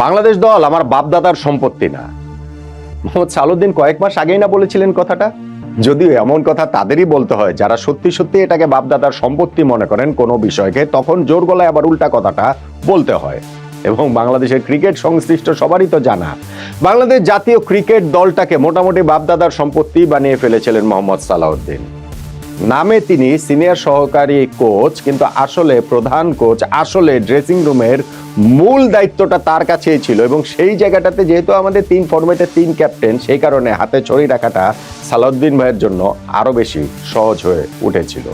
বাংলাদেশ দল আমার বাপদাদার সম্পত্তি না। মোহাম্মদ সালাউদ্দিন কয়েক মাস আগেই না বলেছিলেন কথাটা? যদিও এমন কথা তাদেরই বলতে হয় যারা সত্যি সত্যি এটাকে বাপদাদার সম্পত্তি মনে করেন কোনো বিষয়কে, তখন জোর গলায় আবার উল্টা কথাটা বলতে হয়। এবং বাংলাদেশের ক্রিকেট সংশ্লিষ্ট সবারই তো জানা, বাংলাদেশ জাতীয় ক্রিকেট দলটাকে মোটামুটি বাপদাদার সম্পত্তি বানিয়ে ফেলেছিলেন মোহাম্মদ সালাউদ্দিন। নামে তিনি সিনিয়র সহকারী কোচ, কিন্তু আসলে প্রধান কোচ, আসলে ড্রেসিং রুমের মূল দায়িত্বটা তার কাছেই ছিল। এবং সেই জায়গাটাতে যেহেতু আমাদের 3 ফরম্যাটের 3 ক্যাপ্টেন, সেই কারণে হাতে ছড়ি রাখাটা সালাউদ্দিন ভাইয়ের জন্য আরো বেশি সহজ হয়ে উঠেছিল।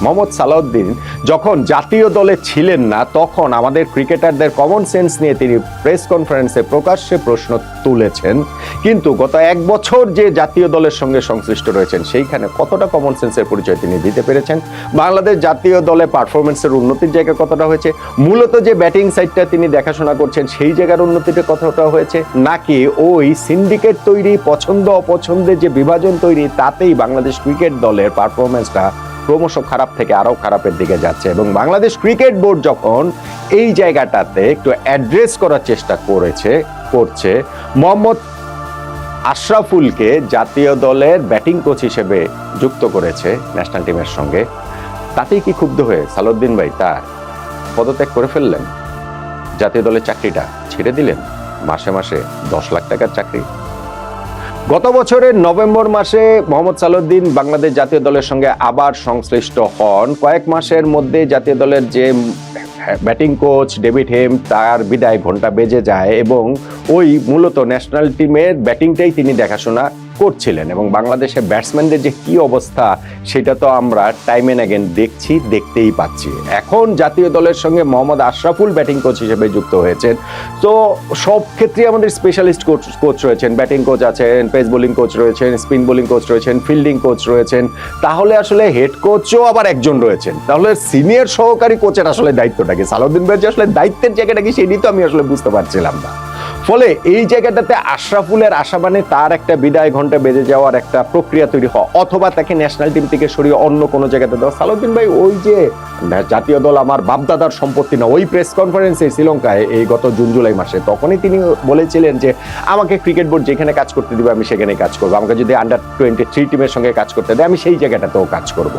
মোহাম্মদ সালাউদ্দিন যখন জাতীয় দলে ছিলেন না, তখন আমাদের ক্রিকেটারদের কমন সেন্স নিয়ে তিনি প্রেস কনফারেন্সে প্রকাশ্যে প্রশ্ন তুলেছেন। কিন্তু গত 1 বছর যে জাতীয় দলের সঙ্গে সংশ্লিষ্ট রয়েছেন, সেইখানে কতটা কমন সেন্সের পরিচয় তিনি দিতে পেরেছেন? বাংলাদেশ জাতীয় দলে পারফরমেন্সের উন্নতির জায়গা কতটা হয়েছে? মূলত যে ব্যাটিং সাইডটা তিনি দেখাশোনা করছেন, সেই জায়গার উন্নতিটা কতটা হয়েছে? নাকি ওই সিন্ডিকেট তৈরি, পছন্দ অপছন্দের যে বিভাজন তৈরি, তাতেই বাংলাদেশ ক্রিকেট দলের পারফরমেন্সটা ক্রমশ খারাপ থেকে আরো খারাপের দিকে যাচ্ছে? এবং বাংলাদেশ ক্রিকেট বোর্ড যখন এই জায়গাটাতে একটু অ্যাড্রেস করার চেষ্টা করছে, মোহাম্মদ আশরাফুলকে জাতীয় দলের ব্যাটিং কোচ হিসেবে যুক্ত করেছে ন্যাশনাল টিমের সঙ্গে, তাতেই কি ক্ষুব্ধ হয়ে সালাউদ্দিন ভাই তার পদত্যাগ করে ফেললেন? জাতীয় দলের চাকরিটা ছেড়ে দিলেন, মাসে মাসে 10 লাখ টাকার চাকরি। গত বছরের নভেম্বর মাসে মোহাম্মদ সালাউদ্দিন বাংলাদেশ জাতীয় দলের সঙ্গে আবার সংশ্লিষ্ট হন। কয়েক মাসের মধ্যে জাতীয় দলের যে ব্যাটিং কোচ ডেভিড হেম, তার বিদায় ঘন্টা বেজে যায় এবং ওই মূলত ন্যাশনাল টিমের ব্যাটিংটাই তিনি দেখাশোনা করছিলেন। এবং বাংলাদেশের ব্যাটসম্যানদের যে কি অবস্থা, সেটা তো আমরা টাইম এন্ড অ্যাগেন দেখতেই পাচ্ছি। এখন জাতীয় দলের সঙ্গে মোহাম্মদ আশরাফুল ব্যাটিং কোচ হিসেবে যুক্ত হয়েছেন। তো সব ক্ষেত্রে আমাদের স্পেশালিস্ট কোচ রয়েছেন, ব্যাটিং কোচ আছেন, পেস বোলিং কোচ রয়েছেন, স্পিন বোলিং কোচ রয়েছেন, ফিল্ডিং কোচ রয়েছেন। তাহলে আসলে হেড কোচও আবার একজন রয়েছেন। তাহলে সিনিয়র সহকারী কোচের আসলে দায়িত্বটা কি? সালাউদ্দিন ভাইয়ের যে আসলে দায়িত্বের জায়গাটা কি, সেটি তো আমি আসলে বুঝতে পারছিলাম না। ফলে এই জায়গাটাতে আশরাফুলের আশাবানে তার একটা বিদায় ঘন্টা বেজে যাওয়ার একটা প্রক্রিয়া তৈরি হওয়া, অথবা তাকে ন্যাশনাল টিম থেকে সরিয়ে অন্য কোনো জায়গাতে দেওয়া। সালাউদ্দিন ভাই ওই যে জাতীয় দল আমার বাপদাদার সম্পত্তি না, ওই প্রেস কনফারেন্সে শ্রীলঙ্কায় এই গত জুন জুলাই মাসে, তখনই তিনি বলেছিলেন যে আমাকে ক্রিকেট বোর্ড যেখানে কাজ করতে দিবে আমি সেখানে কাজ করবো, আমাকে যদি আন্ডার-23 টিমের সঙ্গে কাজ করতে দেয় আমি সেই জায়গাটাতেও কাজ করব।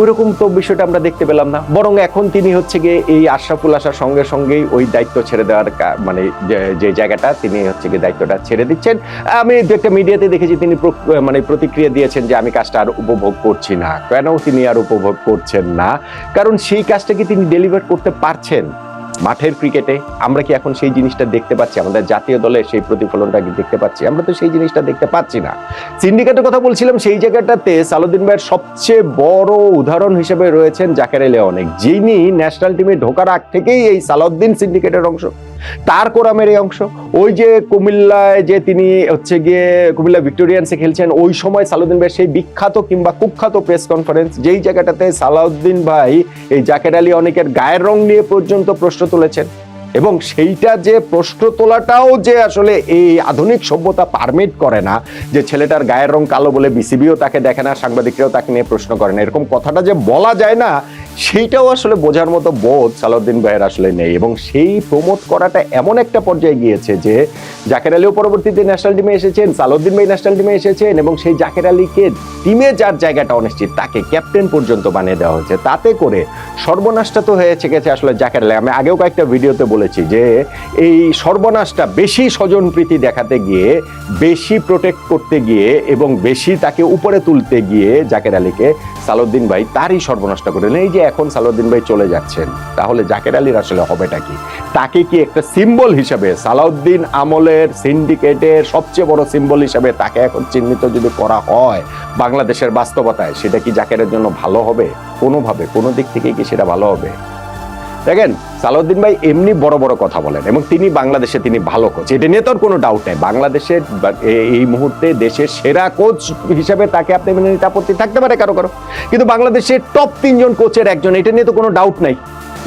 ওইরকম তো বিষয়টা আমরা দেখতে পেলাম না, বরং এখন তিনি হচ্ছে গিয়ে এই আশরাফুল আসার সঙ্গে সঙ্গেই ওই দায়িত্ব ছেড়ে দেওয়ার মানে যে জায়গাটা, তিনি হচ্ছে গিয়ে দায়িত্বটা ছেড়ে দিচ্ছেন। আমি একটা মিডিয়াতে দেখেছি তিনি প্রতিক্রিয়া দিয়েছেন যে আমি কাজটা আর উপভোগ করছি না। কেন তিনি আর উপভোগ করছেন না? কারণ সেই কাজটা কি তিনি ডেলিভার করতে পারছেন মাঠের ক্রিকেটে? আমরা কি এখন সেই জিনিসটা দেখতে পাচ্ছি? আমাদের জাতীয় দলে সেই প্রতিফলনটা কি দেখতে পাচ্ছি? আমরা তো সেই জিনিসটা দেখতে পাচ্ছি না। সিন্ডিকেটের কথা বলছিলাম, সেই জায়গাটাতে সালাউদ্দিন ভাইয়ের সবচেয়ে বড় উদাহরণ হিসেবে রয়েছেন জাকের আলী অনেক, যিনি ন্যাশনাল টিমে ঢোকার আগ থেকেই এই সালাউদ্দিন সিন্ডিকেটের অংশ, তার কোরামের এই অংশ। ওই যে কুমিল্লায় যে তিনি হচ্ছে গিয়ে কুমিল্লা ভিক্টোরিয়ান্সে খেলছেন, ওই সময় সালাউদ্দিন ভাই সেই বিখ্যাত কিংবা কুখ্যাত প্রেস কনফারেন্স, যেই জায়গাটাতে সালাউদ্দিন ভাই এই জাকের আলী অনেকের গায়ের রং নিয়ে পর্যন্ত প্রশ্ন তুলেছেন। এবং সেইটা যে প্রশ্ন তোলাটাও যে আসলে এই আধুনিক সভ্যতা পারমিট করে না, যে ছেলেটার গায়ের রং কালো বলে বিসিবিও তাকে দেখে না, সাংবাদিকরাও তাকে নিয়ে প্রশ্ন করে না, এরকম কথাটা যে বলা যায় না, সেইটাও আসলে বোঝার মতো বোধ সালাউদ্দিন ভাইয়ের আসলে নেই। এবং সেই প্রমোট করাটা এমন একটা পর্যায়ে গিয়েছে যে জাকের আলীও পরবর্তীতে ন্যাশনাল টিমে এসেছেন, সালাউদ্দিন ভাই ন্যাশনাল টিমে এসেছেন, এবং সেই জাকের আলীকে টিমে যার জায়গাটা অনিশ্চিত, তাকে ক্যাপ্টেন পর্যন্ত বানিয়ে দেওয়া হয়েছে। তাতে করে সর্বনাশটা তো হয়েছে গেছে আসলে জাকের আলী। আমি আগেও কয়েকটা ভিডিওতে বলেছি যে এই সর্বনাশটা বেশি স্বজনপ্রীতি দেখাতে গিয়ে, বেশি প্রোটেক্ট করতে গিয়ে এবং বেশি তাকে উপরে তুলতে গিয়ে জাকের আলীকে সালাউদ্দিন ভাই তারই সর্বনাশটা করলেন। এই যে এখন সালাউদ্দিন ভাই চলে যাচ্ছেন, তাহলে জাকের আলীর আসলে হবেটা কি? তাকে কি একটা সিম্বল হিসাবে, সালাউদ্দিন আমলের সিন্ডিকেটের সবচেয়ে বড় সিম্বল হিসাবে তাকে এখন চিহ্নিত যদি করা হয় বাংলাদেশের বাস্তবতায়, সেটা কি জাকেরের জন্য ভালো হবে? কোনোভাবে কোনো দিক থেকে কি সেটা ভালো হবে? দেখেন, সালাউদ্দিন ভাই এমনি বড় বড় কথা বলেন এবং তিনি বাংলাদেশে তিনি ভালো কোচ, এটা নিয়ে তো আর কোনো ডাউট নেই। বাংলাদেশের এই মুহূর্তে দেশের সেরা কোচ হিসেবে তাকে আপনি মেনে নিতে আপত্তি থাকতে পারে কারো কারো, কিন্তু বাংলাদেশের টপ 3 জন কোচের একজন, এটা নিয়ে তো কোনো ডাউট নাই।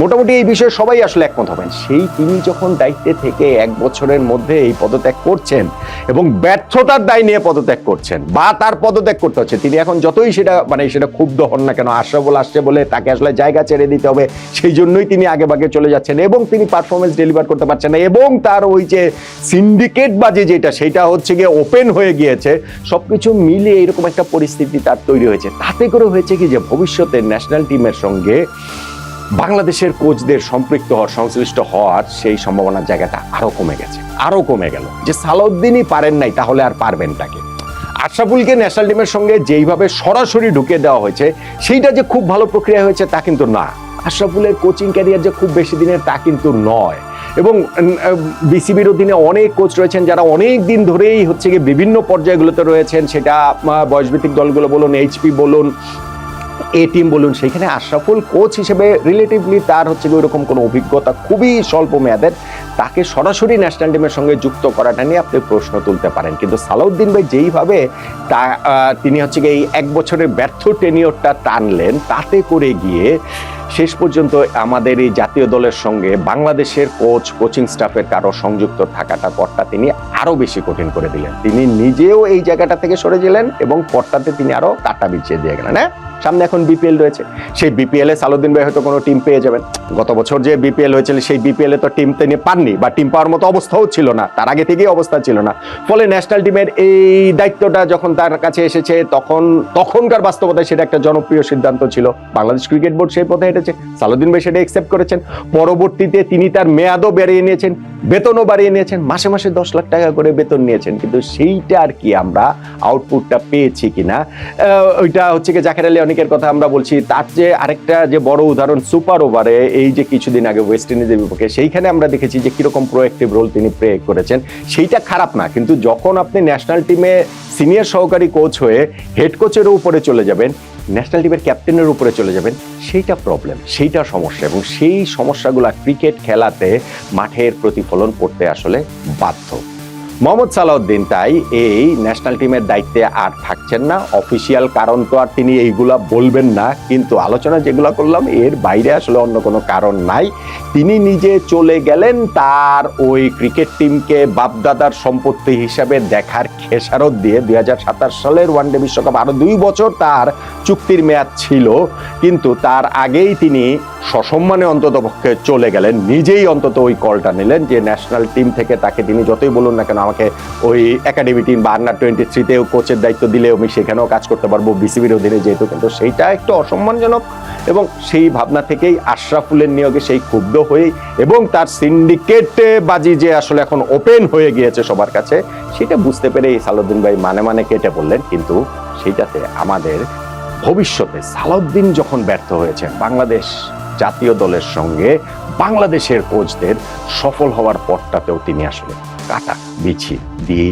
মোটামুটি এই বিষয়ে সবাই আসলে একমত হবেন। সেই তিনি যখন দায়িত্বে থেকে 1 বছরের মধ্যে এই পদত্যাগ করছেন এবং ব্যর্থতার দায় নিয়ে পদত্যাগ করছেন বা তার পদত্যাগ করতে হচ্ছে, তিনি এখন যতই সেটা ক্ষুব্ধ হন না কেন, আশরাফুল আসছে বলে তাকে আসলে জায়গা ছেড়ে দিতে হবে, সেই জন্যই তিনি আগে ভাগে চলে যাচ্ছেন এবং তিনি পারফরমেন্স ডেলিভার করতে পারছেন না এবং তার ওই যে সিন্ডিকেট বাজি সেটা হচ্ছে গিয়ে ওপেন হয়ে গিয়েছে। সবকিছু মিলিয়ে এরকম একটা পরিস্থিতি তার তৈরি হয়েছে। তাতে করে হয়েছে কি যে ভবিষ্যতে ন্যাশনাল টিমের সঙ্গে বাংলাদেশের কোচদের সম্পৃক্ত হওয়ার, সংশ্লিষ্ট হওয়ার সেই সম্ভাবনার জায়গাটা আরো কমে গেল। যে সালাউদ্দিনই পারেন নাই, তাহলে আর পারবেন তাকে? আশরাফুলকে ন্যাশনাল টিমের সঙ্গে যেইভাবে সরাসরি ঢুকে দেওয়া হয়েছে, সেইটা যে খুব ভালো প্রক্রিয়া হয়েছে তা কিন্তু না। আশরাফুলের কোচিং ক্যারিয়ার যে খুব বেশি দিনের তা কিন্তু নয়। এবং বিসিবির অধীনে অনেক কোচ রয়েছেন যারা অনেক দিন ধরেই হচ্ছে গিয়ে বিভিন্ন পর্যায়গুলোতে রয়েছেন, সেটা বয়সভিত্তিক দলগুলো বলুন, এইচপি বলুন, এ টিম বলুন, সেখানে আশরাফুল কোচ হিসেবে রিলেটিভলি তার হচ্ছে ওইরকম কোনো অভিজ্ঞতা খুবই স্বল্প মেয়াদের, তাকে সরাসরি ন্যাশনাল টিমের সঙ্গে যুক্ত করাটা নিয়ে আপনি প্রশ্ন তুলতে পারেন। কিন্তু সালাউদ্দিন ভাই যেইভাবে তিনি হচ্ছে এই 1 বছরের ব্যর্থ টেনিওরটা টানলেন, তাতে করে গিয়ে শেষ পর্যন্ত আমাদের এই জাতীয় দলের সঙ্গে বাংলাদেশের কোচিং স্টাফের কারো সংযুক্ত থাকাটা পথটা তিনি আরো বেশি কঠিন করে দিলেন। তিনি নিজেও এই জায়গাটা থেকে সরে গেলেন এবং পথটাতে তিনি আরো কাটা বিছিয়ে দিয়ে গেলেন। হ্যাঁ, সামনে এখন বিপিএল রয়েছে, সেই বিপিএল এ সালাউদ্দিন ভাই হয়তো কোনো টিম পেয়ে যাবেন। গত বছর যে বিপিএল হয়েছিল, সেই বিপিএল এ তো টিম তিনি পাননি বা টিম পাওয়ার মতো অবস্থাও ছিল না, তার আগে থেকেই অবস্থা ছিল না। ফলে ন্যাশনাল টিমের এই দায়িত্বটা যখন তার কাছে এসেছে, তখনকার বাস্তবতায় সেটা একটা জনপ্রিয় সিদ্ধান্ত ছিল। বাংলাদেশ ক্রিকেট বোর্ড সেই পথে হেঁটেছে, সালাউদ্দিন ভাই সেটা অ্যাকসেপ্ট করেছেন। পরবর্তীতে তিনি তার মেয়াদও বাড়িয়ে নিয়েছেন, বেতনও বাড়িয়ে নিয়েছেন, মাসে মাসে 10 লাখ টাকা করে বেতন নিয়েছেন। কিন্তু সেইটা আর কি আমরা আউটপুটটা পেয়েছি কিনা, ওইটা হচ্ছে কি জাকের আলী অনেকের কথা আমরা বলছি। তার যে আরেকটা যে বড় উদাহরণ, সুপার ওভারে এই যে কিছুদিন আগে ওয়েস্ট ইন্ডিজের বিপক্ষে, সেইখানে আমরা দেখেছি যে কিরকম প্রোঅ্যাক্টিভ রোল তিনি প্লে করেছেন। সেইটা খারাপ না, কিন্তু যখন আপনি ন্যাশনাল টিমে সিনিয়র সহকারী কোচ হয়ে হেড কোচের উপরে চলে যাবেন, ন্যাশনাল টিমের ক্যাপ্টেনের উপরে চলে যাবেন, সেইটা প্রবলেম, সেইটা সমস্যা। এবং সেই সমস্যাগুলো ক্রিকেট খেলাতে মাঠের প্রতিফলন করতে আসলে বাধ্য। মোহাম্মদ সালাউদ্দিন তাই এই ন্যাশনাল টিমের দায়িত্বে আর থাকছেন না। অফিসিয়াল কারণ তো আর তিনি এইগুলা বলবেন না, কিন্তু আলোচনা যেগুলো করলাম এর বাইরে আসলে অন্য কোনো কারণ নাই। তিনি নিজে চলে গেলেন তার ওই ক্রিকেট টিমকে বাপদাদার সম্পত্তি হিসাবে দেখার খেসারত দিয়ে। 2027 সালের ওয়ানডে বিশ্বকাপ আরো 2 বছর তার চুক্তির মেয়াদ ছিল, কিন্তু তার আগেই তিনি সসম্মানে অন্তত পক্ষে চলে গেলেন। নিজেই অন্তত ওই কলটা নিলেন যে ন্যাশনাল টিম থেকে তাকে তিনি যতই বলুন না কেন, আমাকে ওই একাডেমি টিম বা আন্ডার 23-তেও কোচের দায়িত্ব দিলে আমি সেখানেও কাজ করতে পারবো বিসিবির অধীনে যেহেতু, কিন্তু সেইটা একটু অসম্মানজনক। এবং সেই ভাবনা থেকেই আশরাফুলের নিয়োগে সেই ক্ষুব্ধ হয়েই এবং তার সিন্ডিকেট বাজি যে আসলে এখন ওপেন হয়ে গিয়েছে সবার কাছে, সেটা বুঝতে পেরে সালাউদ্দিন ভাই মানে কেটে বললেন। কিন্তু সেইটাতে আমাদের ভবিষ্যতে সালাউদ্দিন যখন ব্যর্থ হয়েছেন, বাংলাদেশ জাতীয় দলের সঙ্গে বাংলাদেশের কোচদের সফল হওয়ার পথটাতেও তিনি আসলে কাটা বিছিয়ে দিয়ে